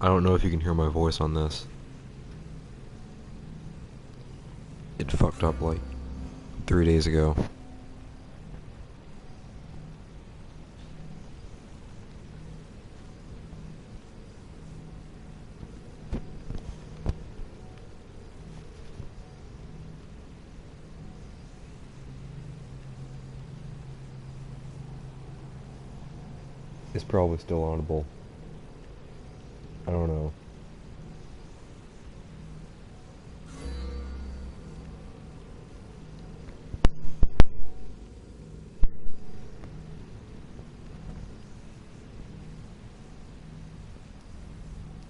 I don't know if you can hear my voice on this. It fucked up like 3 days ago. It's probably still audible. I don't know.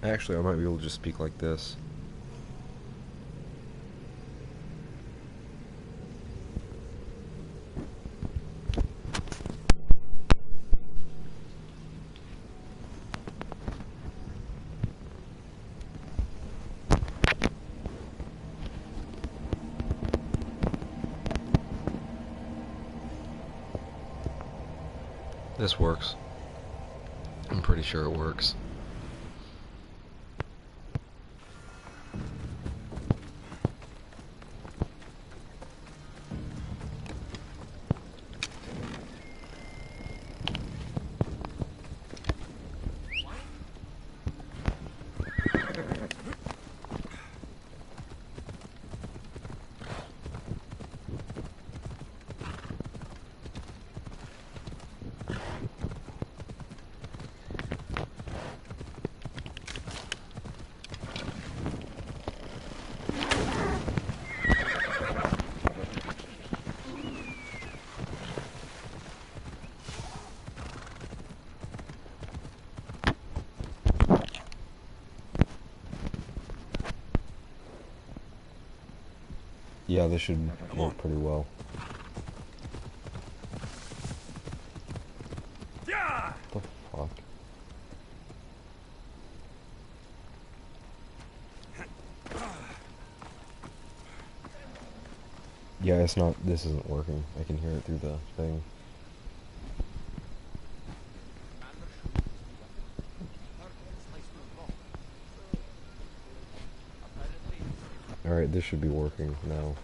Actually, I might be able to just speak like this. This works. I'm pretty sure it works. Yeah, this should work pretty well. What the fuck? Yeah, it's not, this isn't working. I can hear it through the thing. Alright, this should be working now.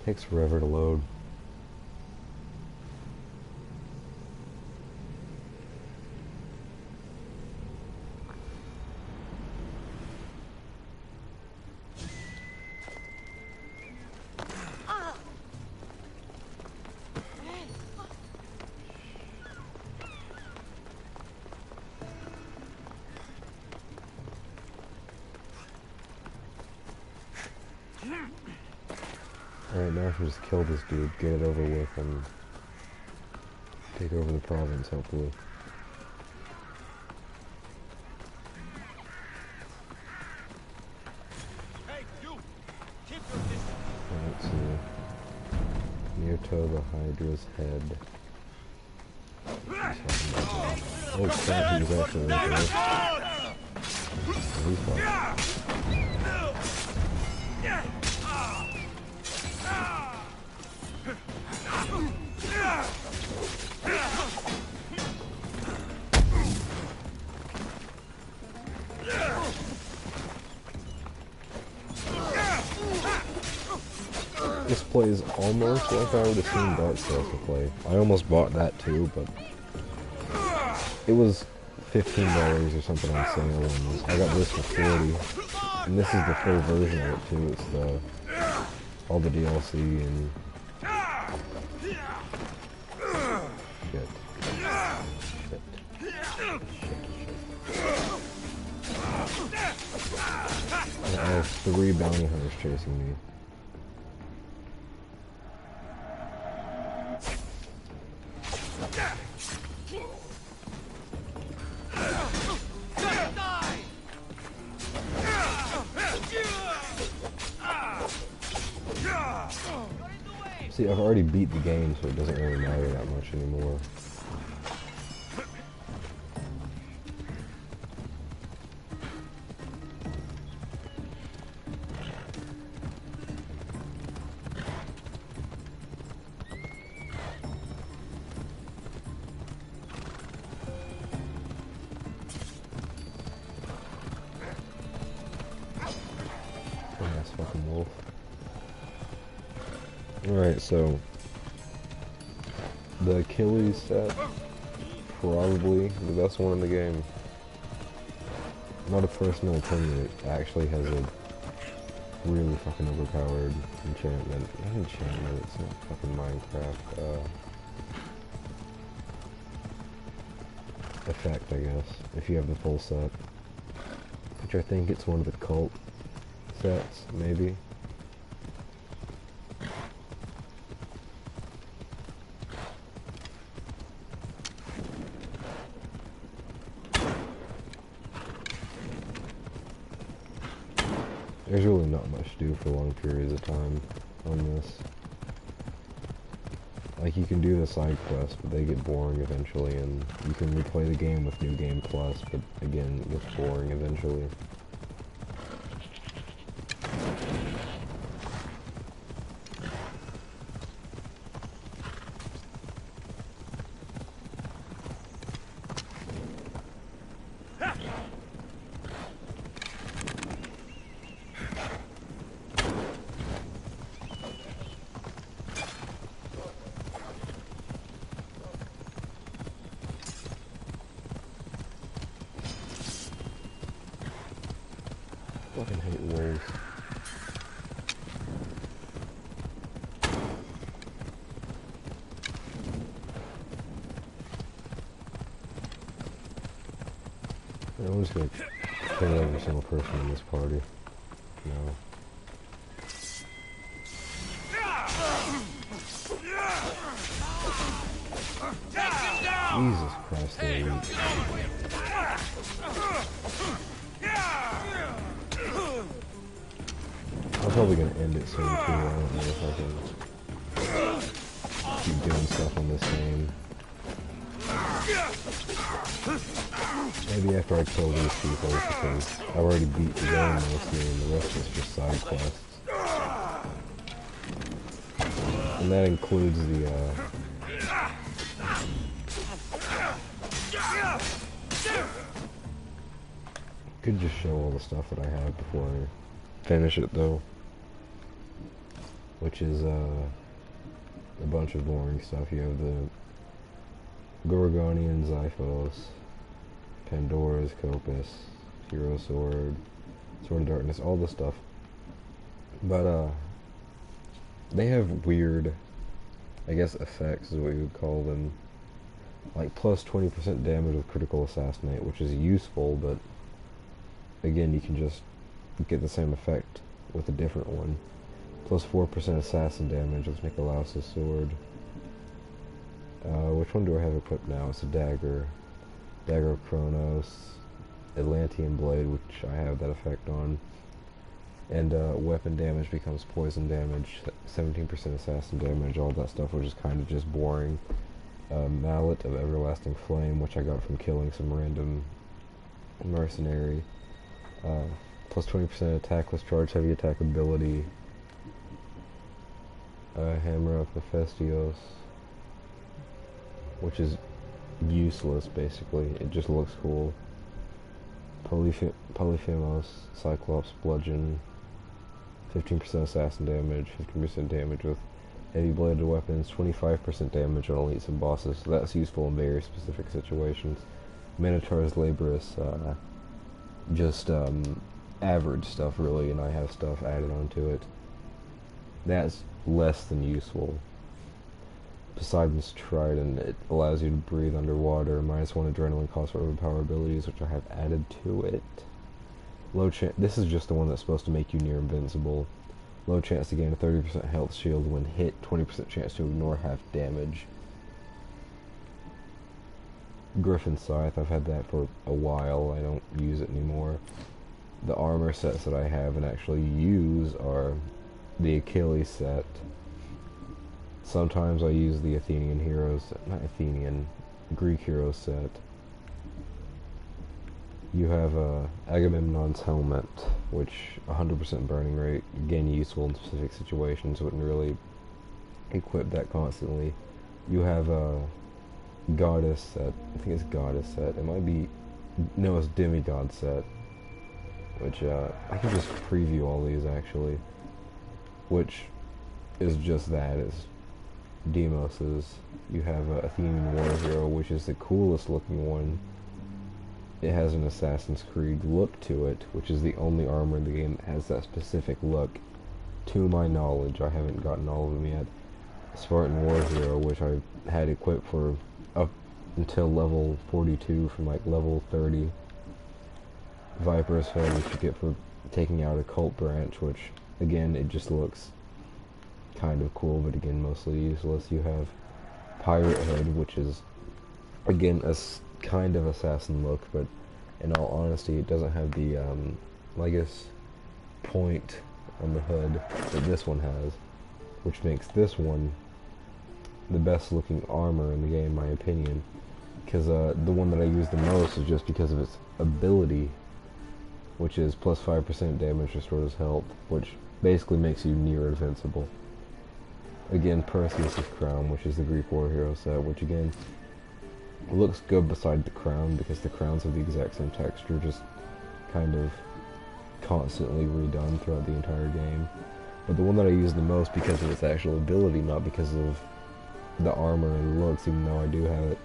Takes forever to load. Alright, now I should just kill this dude, get it over with, and take over the province, hopefully. Let's see. Near to the Hydra's head. Oh crap, he was actually right there. He's fine. This plays almost like I would have seen Dark Souls to play. I almost bought that too, but it was $15 or something on sale, and I got this for $40. And this is the full version of it too. It's the all the DLC and shit. And I have 3 bounty hunters chasing me. See, I've already beat the game, so it doesn't really matter that much anymore. Ass fucking wolf. Alright, so the Achilles set, probably the best one in the game. Not a personal opinion, it actually has a really fucking overpowered enchantment. Not enchantment, it's not fucking Minecraft. Effect, I guess, if you have the full set. Which I think it's one of the cult sets, maybe. There's really not much to do for long periods of time on this. Like, you can do the side quests, but they get boring eventually, and you can replay the game with New Game Plus, but again, it gets boring eventually. I fucking hate wolves. I'm just gonna kill every single person in this party. No. Jesus Christ, they're weak. I'm probably gonna end it soon too. I don't know if I can keep doing stuff on this game. Maybe after I kill these people, because I've already beat the game mostly, and the rest is just side quests. And that includes the, could just show all the stuff that I have before I finish it, though. Which is, a bunch of boring stuff. You have the Gorgonian Zyphos, Pandora's Copus, Hero Sword, Sword of Darkness, all the stuff. But, they have weird, I guess, effects is what you would call them. Like, plus 20% damage with Critical Assassinate, which is useful, but again, you can just get the same effect with a different one. Plus 4% assassin damage with Nikolaus' sword. Which one do I have equipped now? It's a dagger. Dagger of Kronos. Atlantean Blade, which I have that effect on. And weapon damage becomes poison damage. 17% assassin damage, all that stuff, which is kind of just boring. a mallet of everlasting flame, which I got from killing some random mercenary. Plus 20% attack, less charge, heavy attack ability. Hammer of Hephaestos, which is useless basically. It just looks cool. Polyphemos, Cyclops, Bludgeon, 15% assassin damage, 15% damage with heavy bladed weapons, 25% damage on elites and bosses. So that's useful in very specific situations. Minotaur's Laborious, just average stuff really, and I have stuff added onto it. That's less than useful. Poseidon's Trident, it allows you to breathe underwater, -1 adrenaline cost for overpower abilities, which I have added to it. Low chance, this is just the one that's supposed to make you near invincible. Low chance to gain a 30% health shield when hit, 20% chance to ignore half damage. Griffin Scythe, I've had that for a while, I don't use it anymore. The armor sets that I have and actually use are the Achilles set. Sometimes I use the Athenian heroes, not Athenian, Greek hero set. You have Agamemnon's helmet, which 100% burning rate, again useful in specific situations, wouldn't really equip that constantly. You have a goddess set, I think it's goddess set, it might be, no, it's demigod set, which I can just preview all these actually, which is just that, it's Demos's. You have Athenian War Hero, which is the coolest looking one. It has an Assassin's Creed look to it, which is the only armor in the game that has that specific look. To my knowledge, I haven't gotten all of them yet. Spartan War Hero, which I had equipped for up until level 42 from like level 30. Viper's Head, which you get for taking out a cult branch, which again, it just looks kind of cool, but again, mostly useless. You have Pirate Head, which is again a kind of assassin look, but in all honesty, it doesn't have the I guess point on the hood that this one has, which makes this one the best looking armor in the game, in my opinion, because the one that I use the most is just because of its ability, which is plus 5% damage restores health, which basically makes you near invincible. Again, Perseus' crown, which is the Greek war hero set, which again looks good beside the crown because the crowns have the exact same texture, just kind of constantly redone throughout the entire game. But the one that I use the most because of its actual ability, not because of the armor and looks, even though I do have it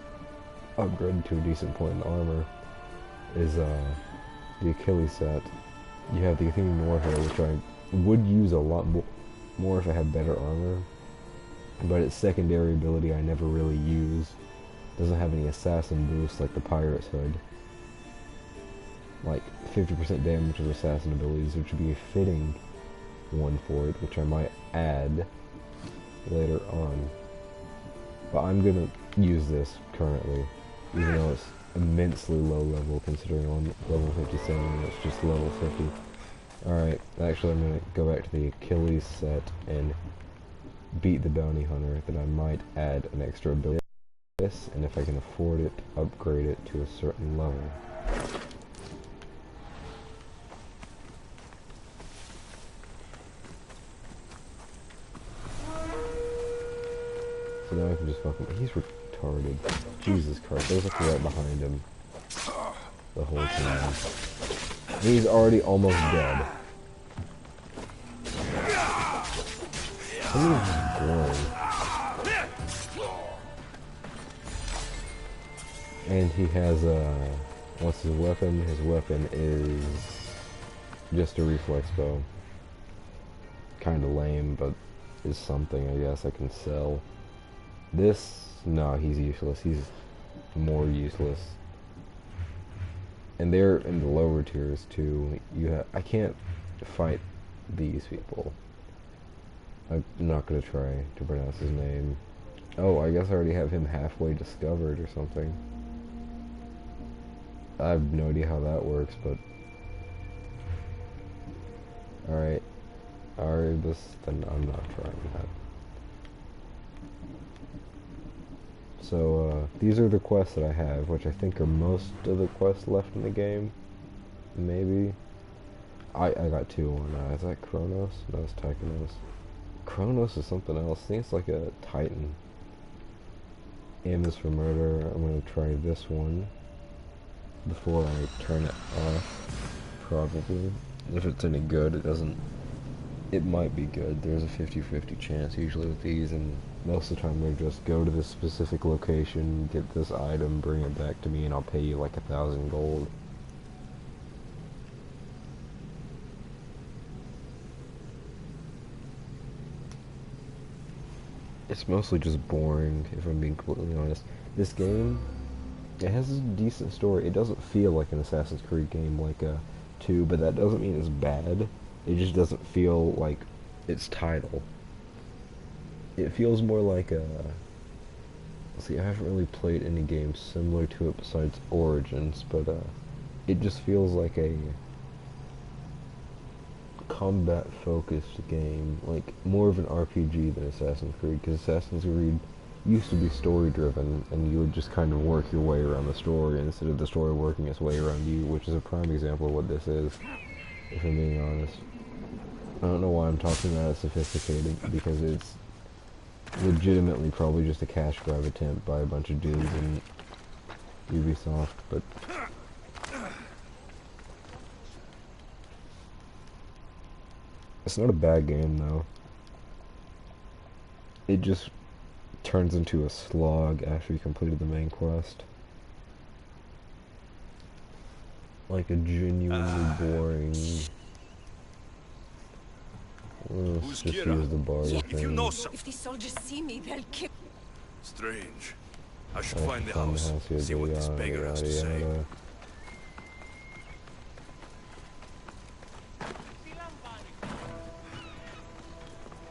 upgraded to a decent point in the armor, is the Achilles set. You have the Athenian war hero, which I would use a lot more if I had better armor, but its secondary ability I never really use. Doesn't have any assassin boost like the Pirate's Hood. Like 50% damage with assassin abilities, which would be a fitting one for it, which I might add later on. But I'm gonna use this currently, even though it's immensely low level considering on level 57 and it's just level 50. Alright, actually I'm gonna go back to the Achilles set and beat the bounty hunter, then I might add an extra ability, and if I can afford it, upgrade it to a certain level. So now I can just fuck him. He's retarded. Jesus Christ, I was like right behind him the whole time. He's already almost dead. Look at his groin. And he has what's his weapon? His weapon is just a reflex bow. Kinda lame, but is something I guess I can sell. This, no, he's useless. He's more useless. And they're in the lower tiers too. I can't fight these people. I'm not gonna try to pronounce his name. Oh, I guess I already have him halfway discovered or something. I have no idea how that works, but alright. Then I'm not trying that. So, these are the quests that I have, which I think are most of the quests left in the game. Maybe. I got two on, is that Kronos? No, it's Tychonos. Kronos is something else. I think it's like a Titan. M is for murder. I'm gonna try this one before I turn it off, probably. If it's any good, it might be good. There's a 50-50 chance usually with these, and most of the time they're just go to this specific location, get this item, bring it back to me, and I'll pay you like 1,000 gold. It's mostly just boring, if I'm being completely honest. This game, it has a decent story. It doesn't feel like an Assassin's Creed game like a 2, but that doesn't mean it's bad. It just doesn't feel like its title. It feels more like a... See, I haven't really played any games similar to it besides Origins, but it just feels like a combat-focused game, like more of an RPG than Assassin's Creed, because Assassin's Creed used to be story-driven, and you would just kind of work your way around the story instead of the story working its way around you, which is a prime example of what this is, if I'm being honest. I don't know why I'm talking about it sophisticated, because it's legitimately probably just a cash grab attempt by a bunch of dudes in Ubisoft, but it's not a bad game, though. It just turns into a slog after you completed the main quest. Like a genuinely boring... Let's just use the bar thing. If you know something. If the soldiers see me, they'll kill. Strange. I should find the house, see what this beggar has to say.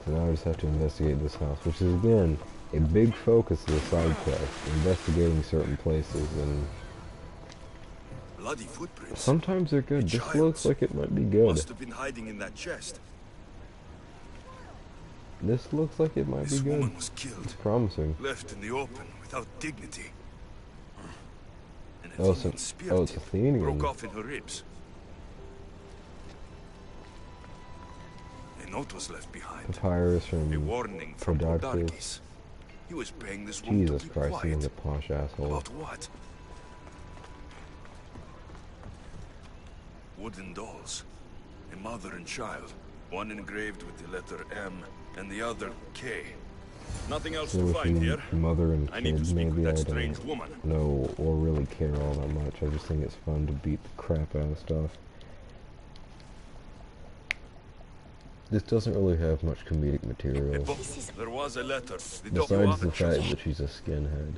So now I just have to investigate this house, which is, again, a big focus of the side quest, investigating certain places, and bloody footprints. Sometimes they're good. This looks like it might be good. Must have been hiding in that chest. This looks like it might be good. Woman was killed, it's promising. Left in the open without dignity. And it's Athenian. Broke off in her ribs. A note was left behind. Papyrus from a warning from Podarkes. He was paying this woman Jesus to be Christ, quiet. he's a posh asshole. About what? Wooden dolls. A mother and child. One engraved with the letter M and the other K. Nothing else to find here. Mother and I need to kid, speak maybe with that I strange don't woman. know or really care all that much. I just think it's fun to beat the crap out of stuff. This doesn't really have much comedic material. There was a letter. Besides the fact that she's a skinhead.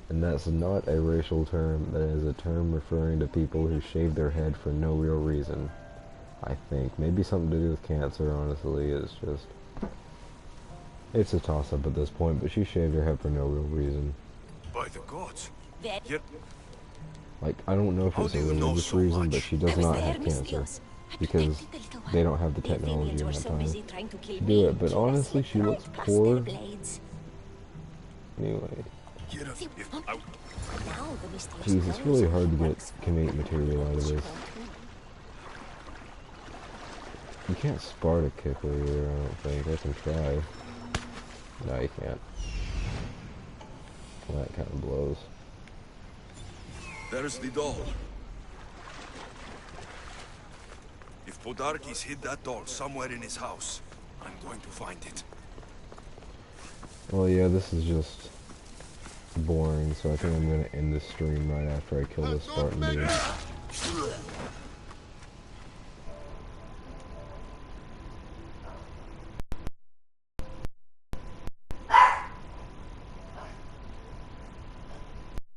And that's not a racial term, that is a term referring to people who shave their head for no real reason. I think. Maybe something to do with cancer, honestly. It's just... It's a toss-up at this point, but she shaved her head for no real reason. By the gods. Like, I don't know if it's a religious reason, but she does not have cancer. Because they don't have the technology in that time to do it. But honestly, she looks poor. Anyway. Jeez, it's really hard to get comedic material out of this. You can't Sparta kick her either, I don't think. I can try. No, you can't. Well, that kind of blows. There's the doll. If Podarkes hid that doll somewhere in his house, I'm going to find it. Well, yeah, this is just boring, so I think I'm going to end this stream right after I kill this Spartan dude.